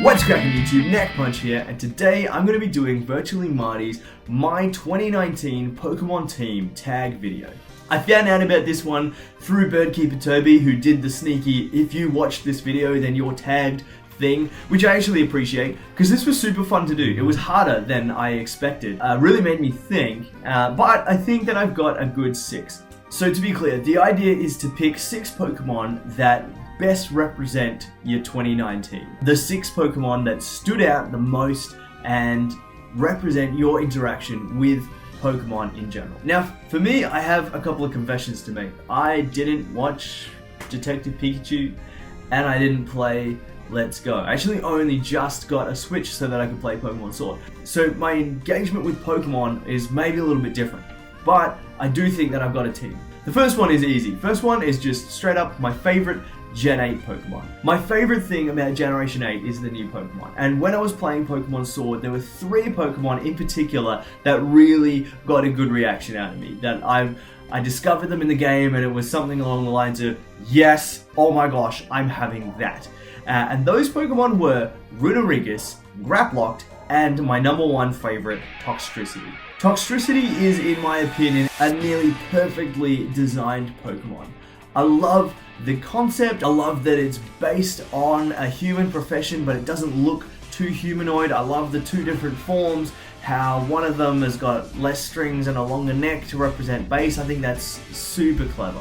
What's cracking YouTube, Neck Punch here, and today I'm going to be doing Virtually Marti's My 2019 Pokemon Team Tag video. I found out about this one through Birdkeeper Toby, who did the sneaky "if you watched this video then you're tagged" thing, which I actually appreciate, because this was super fun to do. It was harder than I expected, really made me think, but I think that I've got a good 6. So to be clear, the idea is to pick 6 Pokemon that best represent your 2019. The 6 Pokemon that stood out the most and represent your interaction with Pokemon in general. Now, for me, I have a couple of confessions to make. I didn't watch Detective Pikachu, and I didn't play Let's Go. I actually only just got a Switch so that I could play Pokemon Sword. So my engagement with Pokemon is maybe a little bit different, but I do think that I've got a team. The first one is easy. First one is just straight up my favorite Gen 8 Pokemon. My favorite thing about Generation 8 is the new Pokemon. And when I was playing Pokemon Sword, there were 3 Pokemon in particular that really got a good reaction out of me. That I discovered them in the game, and it was something along the lines of, yes, oh my gosh, I'm having that. And those Pokemon were Runerigus, Graplocked, and my number 1 favorite, Toxtricity. Toxtricity is, in my opinion, a nearly perfectly designed Pokemon. I love the concept. I love that it's based on a human profession, but it doesn't look too humanoid. I love the 2 different forms, how one of them has got less strings and a longer neck to represent base. I think that's super clever.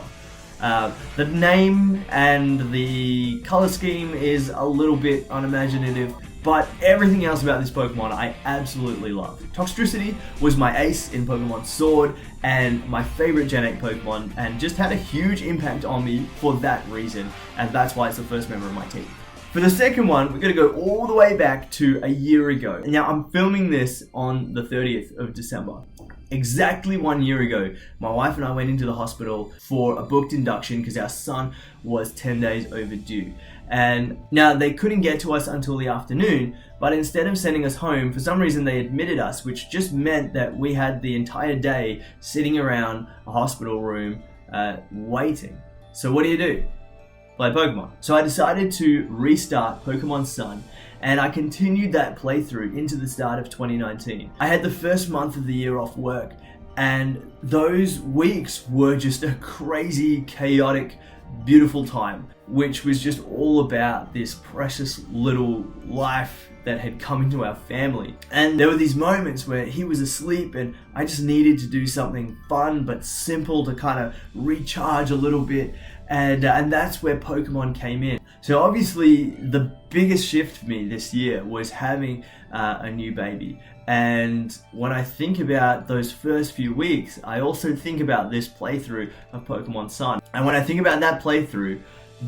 The name and the color scheme is a little bit unimaginative, but everything else about this Pokemon I absolutely love. Toxtricity was my ace in Pokemon Sword and my favorite Gen 8 Pokemon, and just had a huge impact on me for that reason, and that's why it's the first member of my team. For the second one, we're going to go all the way back to a year ago. Now, I'm filming this on the 30th of December. Exactly 1 year ago, my wife and I went into the hospital for a booked induction because our son was 10 days overdue. And now they couldn't get to us until the afternoon, but instead of sending us home, for some reason they admitted us, which just meant that we had the entire day sitting around a hospital room waiting. So what do? Play Pokemon. So I decided to restart Pokemon Sun, and I continued that playthrough into the start of 2019. I had the first month of the year off work, and those weeks were just a crazy, chaotic, beautiful time, which was just all about this precious little life that had come into our family. And there were these moments where he was asleep and I just needed to do something fun but simple to kind of recharge a little bit, and that's where Pokemon came in. So obviously the biggest shift for me this year was having a new baby. And when I think about those first few weeks, I also think about this playthrough of Pokemon Sun. And when I think about that playthrough,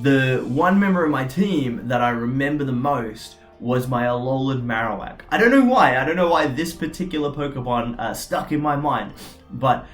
the one member of my team that I remember the most was my Alolan Marowak. I don't know why this particular Pokemon stuck in my mind, but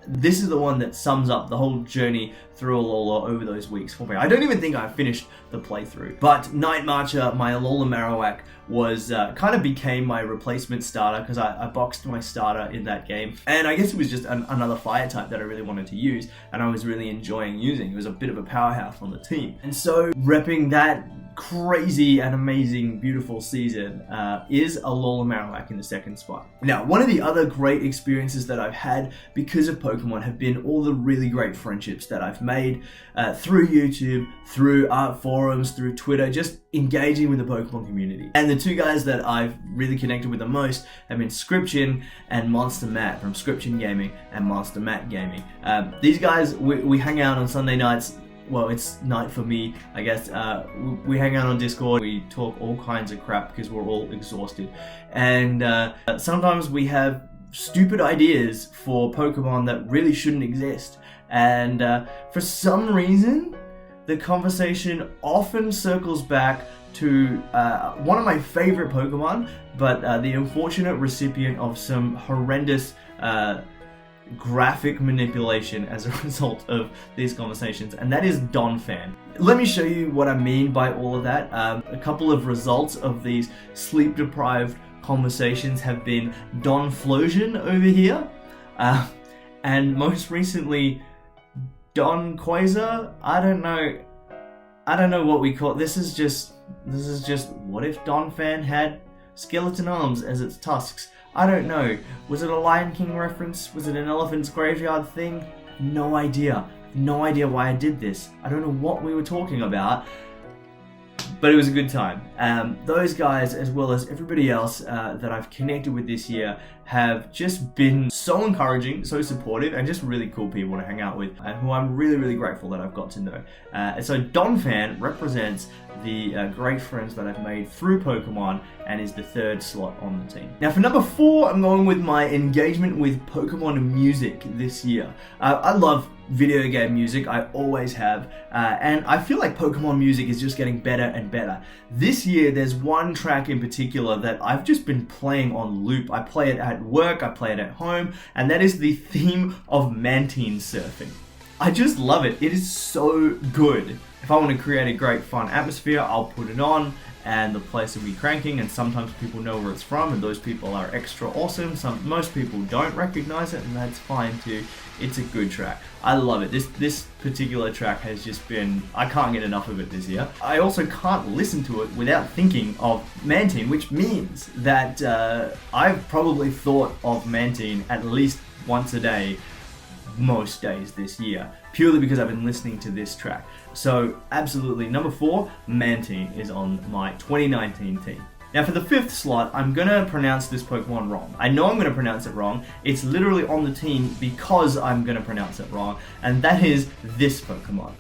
this is the one that sums up the whole journey through Alola over those weeks for me. I don't even think I finished the playthrough. But Night Marcher, my Alola Marowak, was kind of became my replacement starter because I boxed my starter in that game. And I guess it was just another fire type that I really wanted to use, and I was really enjoying using. It was a bit of a powerhouse on the team. And so repping that crazy and amazing, beautiful season is Alola Marowak in the second spot. Now, one of the other great experiences that I've had because of Pokemon have been all the really great friendships that I've made through YouTube, through art forums, through Twitter, just engaging with the Pokemon community. And the 2 guys that I've really connected with the most have been Scription and Monster Matt from Scription Gaming and Monster Matt Gaming. These guys, we hang out on Sunday nights. Well, it's night for me, I guess. We hang out on Discord, we talk all kinds of crap because we're all exhausted. And sometimes we have stupid ideas for Pokemon that really shouldn't exist. And for some reason, the conversation often circles back to one of my favorite Pokemon, but the unfortunate recipient of some horrendous graphic manipulation as a result of these conversations, and that is Donphan. Let me show you what I mean by all of that. A couple of results of these sleep-deprived conversations have been Donflosion over here, and most recently Don Quasar. I don't know what we call it. This is just This is just, what if Donphan had skeleton arms as its tusks? I don't know. Was it a Lion King reference? Was it an elephant's graveyard thing? No idea. No idea why I did this. I don't know what we were talking about, but it was a good time. Those guys, as well as everybody else that I've connected with this year, have just been so encouraging, so supportive, and just really cool people to hang out with, who I'm really, really grateful that I've got to know. And so Donphan represents the great friends that I've made through Pokemon and is the third slot on the team. Now for number 4, I'm going with my engagement with Pokemon music this year. I love video game music, I always have, and I feel like Pokemon music is just getting better and better. This year there's one track in particular that I've just been playing on loop. I play it at work, I play it at home, and that is the theme of Mantine surfing. I just love it. It is so good. If I want to create a great fun atmosphere, I'll put it on and the place will be cranking, and sometimes people know where it's from and those people are extra awesome. Most people don't recognize it, and that's fine too. It's a good track. I love it. This particular track has just been, I can't get enough of it this year. I also can't listen to it without thinking of Mantine, which means that I've probably thought of Mantine at least once a day most days this year, purely because I've been listening to this track. So absolutely, number 4, Mantine is on my 2019 team. Now for the 5th slot, I'm gonna pronounce this Pokemon wrong. I know I'm gonna pronounce it wrong. It's literally on the team because I'm gonna pronounce it wrong, and that is this Pokemon.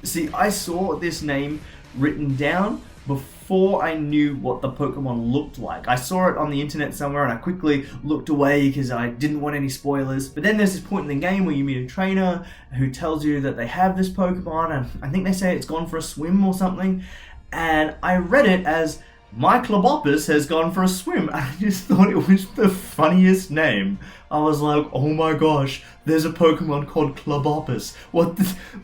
See, I saw this name written down before I knew what the Pokemon looked like. I saw it on the internet somewhere and I quickly looked away because I didn't want any spoilers. But then there's this point in the game where you meet a trainer who tells you that they have this Pokemon, and I think they say it's gone for a swim or something. And I read it as, my Clobbopus has gone for a swim. I just thought it was the funniest name. I was like, oh my gosh, there's a Pokemon called Clobbopus.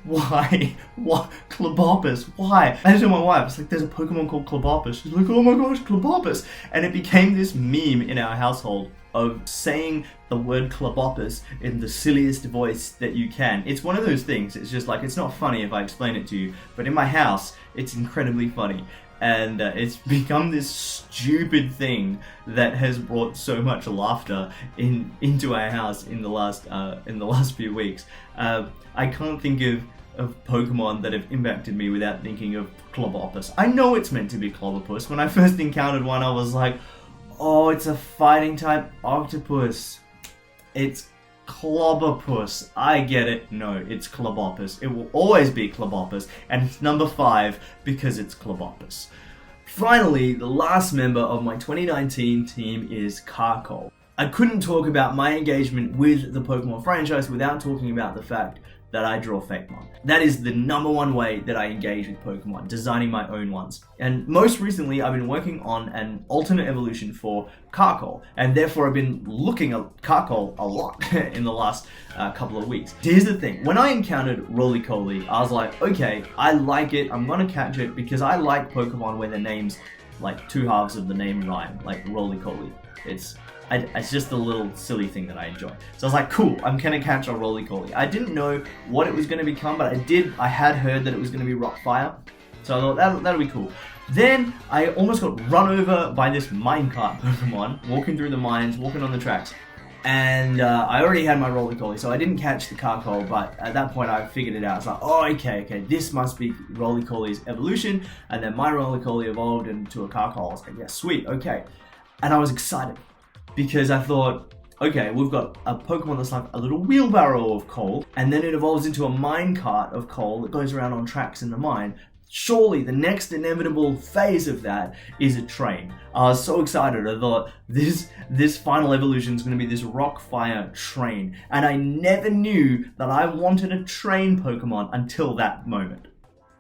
Why? What? Clobbopus? Why? I told my wife, it's like, there's a Pokemon called Clobbopus. She's like, oh my gosh, Clobbopus. And it became this meme in our household of saying the word Clobbopus in the silliest voice that you can. It's one of those things, it's just like, it's not funny if I explain it to you, but in my house, it's incredibly funny. And it's become this stupid thing that has brought so much laughter into our house in the last few weeks. I can't think of Pokemon that have impacted me without thinking of Clobbopus. I know it's meant to be Clobbopus. When I first encountered one, I was like, oh, it's a fighting type octopus. It's Clobbopus. I get it. No, it's Clobbopus. It will always be Clobbopus, and it's number 5 because it's Clobbopus. Finally, the last member of my 2019 team is Carkol. I couldn't talk about my engagement with the Pokemon franchise without talking about the fact that I draw Fakemon. That is the number 1 way that I engage with Pokemon, designing my own ones. And most recently, I've been working on an alternate evolution for Carkol, and therefore I've been looking at Carkol a lot in the last couple of weeks. Here's the thing, when I encountered Roly-Coly, I was like, okay, I like it, I'm gonna catch it, because I like Pokemon where the names, like 2 halves of the name rhyme, like Roly-Coly. It's just a little silly thing that I enjoy. So I was like, cool, I'm gonna catch a Roly-Coly. I didn't know what it was gonna become, but I had heard that it was gonna be Rockfire. So I thought that'll be cool. Then I almost got run over by this minecart Pokemon, walking through the mines, walking on the tracks. And I already had my Roly-Coly, so I didn't catch the Carkol, but at that point I figured it out. It's like, oh, okay, this must be Roly-Coly's evolution, and then my Roly-Coly evolved into a Carkol. I was like, yeah, sweet, okay. And I was excited, because I thought, okay, we've got a Pokemon that's like a little wheelbarrow of coal, and then it evolves into a minecart of coal that goes around on tracks in the mine. Surely the next inevitable phase of that is a train. I was so excited. I thought this final evolution is going to be this Rockfire train, and I never knew that I wanted a train Pokemon until that moment.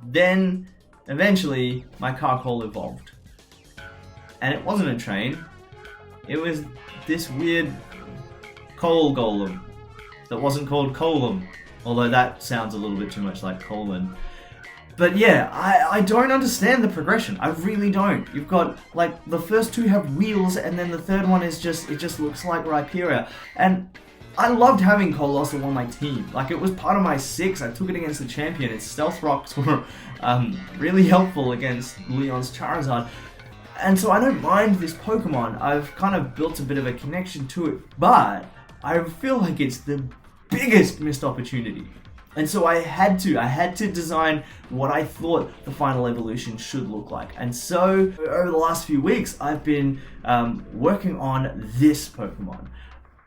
Then, eventually, my Carkol evolved, and it wasn't a train. It was this weird coal golem that wasn't called Colum, although that sounds a little bit too much like Coleman. But yeah, I don't understand the progression. I really don't. You've got, like, the first 2 have wheels, and then the third one is it just looks like Rhyperior. And I loved having Colossal on my team. Like, it was part of my 6. I took it against the champion. Its Stealth Rocks were really helpful against Leon's Charizard. And so I don't mind this Pokemon. I've kind of built a bit of a connection to it, but I feel like it's the biggest missed opportunity. And so I had to design what I thought the final evolution should look like. And so over the last few weeks, I've been working on this Pokemon,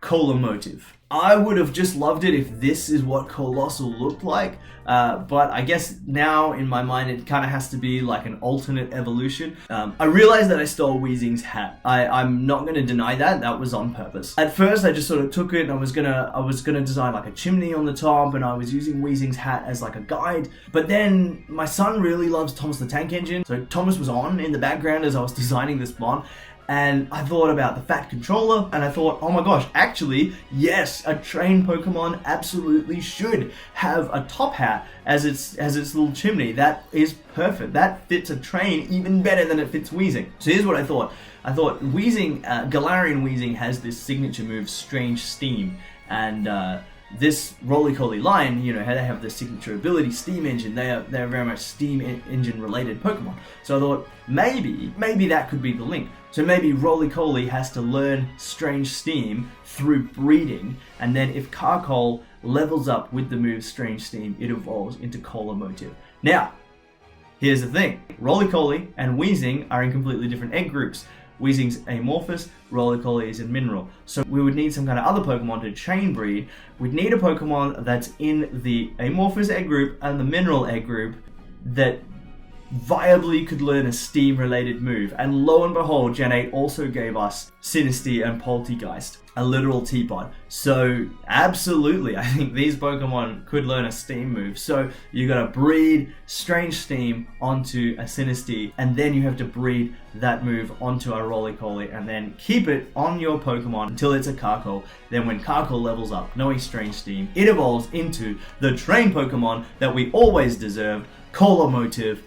Colomotive. I would have just loved it if this is what Colossal looked like, but I guess now in my mind it kind of has to be like an alternate evolution. I realized that I stole Weezing's hat. I'm not going to deny that was on purpose. At first I just sort of took it and I was gonna design like a chimney on the top, and I was using Weezing's hat as like a guide. But then my son really loves Thomas the Tank Engine, so Thomas was on in the background as I was designing this mon. And I thought about the Fat Controller, and I thought, oh my gosh, actually, yes, a trained Pokemon absolutely should have a top hat as its little chimney. That is perfect. That fits a train even better than it fits Weezing. So here's what I thought. I thought Weezing, Galarian Weezing has this signature move, Strange Steam, and this Roly-Poly line, you know, they have the signature ability, Steam Engine. They're very much Steam Engine related Pokemon. So I thought maybe that could be the link. So maybe Roly-Poly has to learn Strange Steam through breeding, and then if Carkol levels up with the move Strange Steam, it evolves into Colomotive. Now, here's the thing. Roly-Poly and Weezing are in completely different egg groups. Weezing's amorphous, Roly-Poly is in mineral. So we would need some kind of other Pokemon to chain breed. We'd need a Pokemon that's in the amorphous egg group and the mineral egg group that viably could learn a Steam related move. And lo and behold, Gen 8 also gave us Sinistea and Poltegeist, a literal teapot. So absolutely, I think these Pokemon could learn a Steam move. So you gotta breed Strange Steam onto a Sinistea, and then you have to breed that move onto a Roly-Poly, and then keep it on your Pokemon until it's a Carkol. Then when Carkol levels up, knowing Strange Steam, it evolves into the trained Pokemon that we always deserved, Colomotive.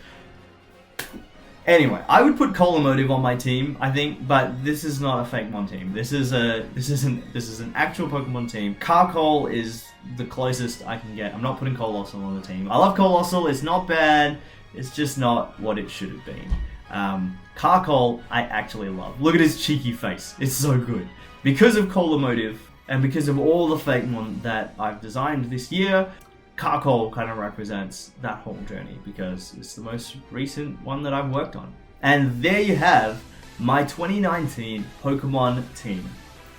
Anyway, I would put Colomotive on my team, I think, but this is not a fake mon team. This is an actual Pokemon team. Carkol is the closest I can get. I'm not putting Colossal on the team. I love Colossal, it's not bad, it's just not what it should have been. Carkol, I actually love. Look at his cheeky face, it's so good. Because of Colomotive, and because of all the fake mon that I've designed this year, Carkol kind of represents that whole journey because it's the most recent one that I've worked on. And there you have my 2019 Pokemon team.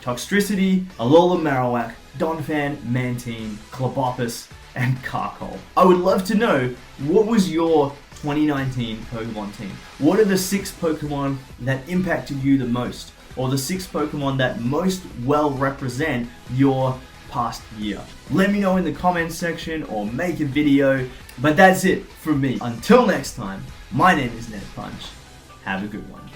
Toxtricity, Alola Marowak, Donphan, Mantine, Clobbopus, and Carkol. I would love to know, what was your 2019 Pokemon team? What are the 6 Pokemon that impacted you the most? Or the 6 Pokemon that most well represent your past year? Let me know in the comments section or make a video. But that's it from me. Until next time, my name is Ned Punch. Have a good one.